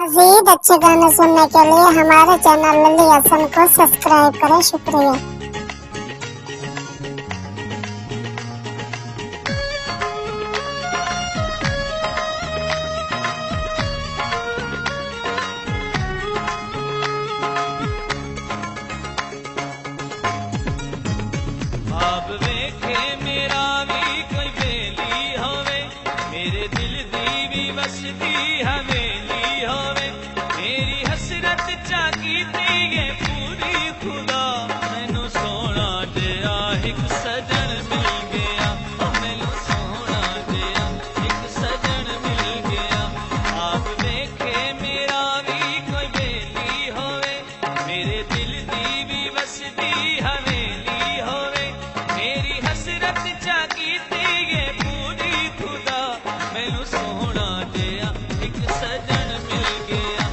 मज़ीद अच्छे गाने सुनने के लिए हमारे चैनल लल्ली हसन को सब्सक्राइब करें। शुक्रिया। आप वेखे मेरा भी कोई बेली होवे, मेरे दिल दी भी बसदी हवेली होवे, मेरी हसरत चाकी है पूरी खुदा, मैनू सोना दिया एक सजन मिल गया, मैनू सोना दिया एक सजन मिल गया। आप वेखे मेरा भी कोई बेली होवे, मेरे दिल दी भी बसदी हवेली होवे, मेरी हसरत जागी है पूरी खुदा, मैनू सोना दिया एक सजन मिल गया,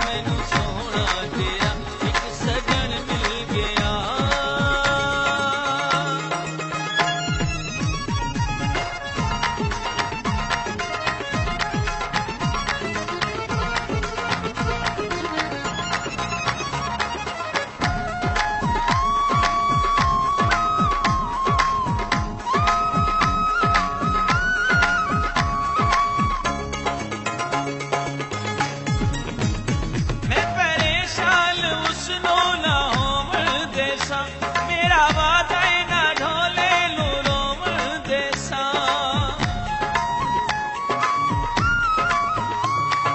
मैनू सोना दिया एक सजन मिल गया। मैं परेशान उसनो ना होवन देसा, मेरा वादा ना ढोले लो रोवन देसा।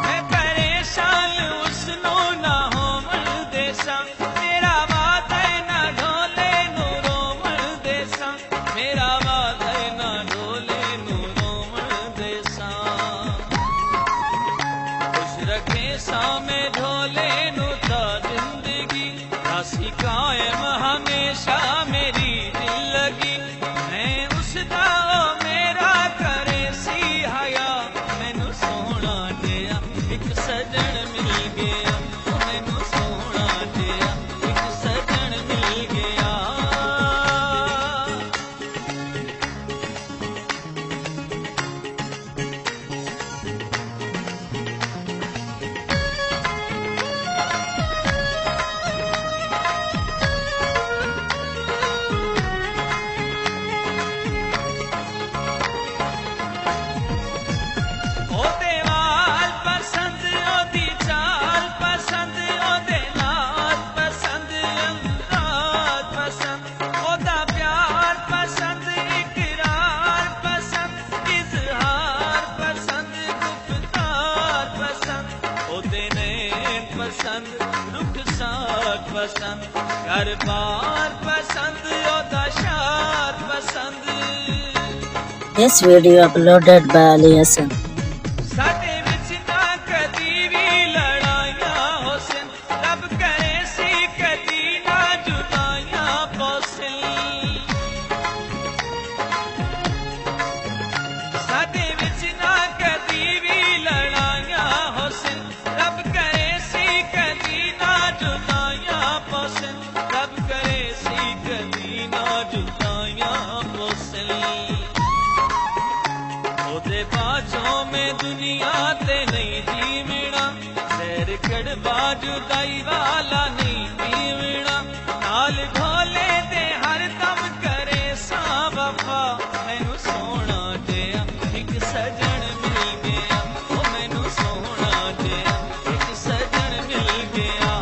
मैं परेशान उसनो ना होवन देसा, मेरा वादा ना ढोले लो रोवन देसा, मेरा वादा ना ढोले लो रोवन देसा। खुश रखे सामे ढोले नु ता जिंदगी, रासी कायम हमेशा मेरी दिल लगी, मैं उसदा मेरा करे सी हया, मैनू सोना दिया एक सजन मिल गया, मैनू सोना दिया एक सजन मिल गया। ओदे वाल पसंद, ओदी चाल पसंद, ओदे नाच पसंद, अंदाज पसंद, ओदा प्यार पसंद, इकरार पसंद, इजहार पसंद, गुफ्तार पसंद, ओदे नैन पसंद, रुखसार पसंद, घर बार पसंद, ओदा शार पसंद। This video uploaded by Ali Hassan. साडे विच ना कदी भी लड़ाइयां होसन, रब करे सी कदी ना जुदाइयां पोसन। साडे विच ना कदी भी लड़ाइयां होसन, रब करे सी कदी ना जुदाइयां पोसन, रब करे सी कदी ना जुदाइयां पोसन। ओदे बाजों में दुनिया ते नहीं जीवना, सैर कड़ बाजू दाई वाला नहीं पीवना, नाल ढोले दे हर दम करे सा वफा, मैनू सोना दिया एक सजन मिल गया, ओ मैनू सोना दिया एक सजन मिल गया।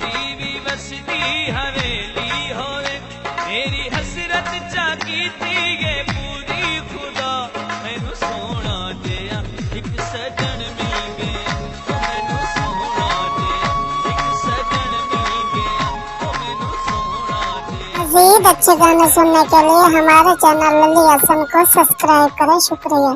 दी भी बसदी हवेली होवे मेरी हसरत चा कीती गे पूरी खुदा मैनू सोना जिहा एक सजन मिल गया मैनू सोना जिहा एक सजन मिल गया मैनू सोना जिहा। मज़ीद अच्छे गाने सुनने के लिए हमारे चैनल लल्ली हसन को सब्सक्राइब करें। शुक्रिया।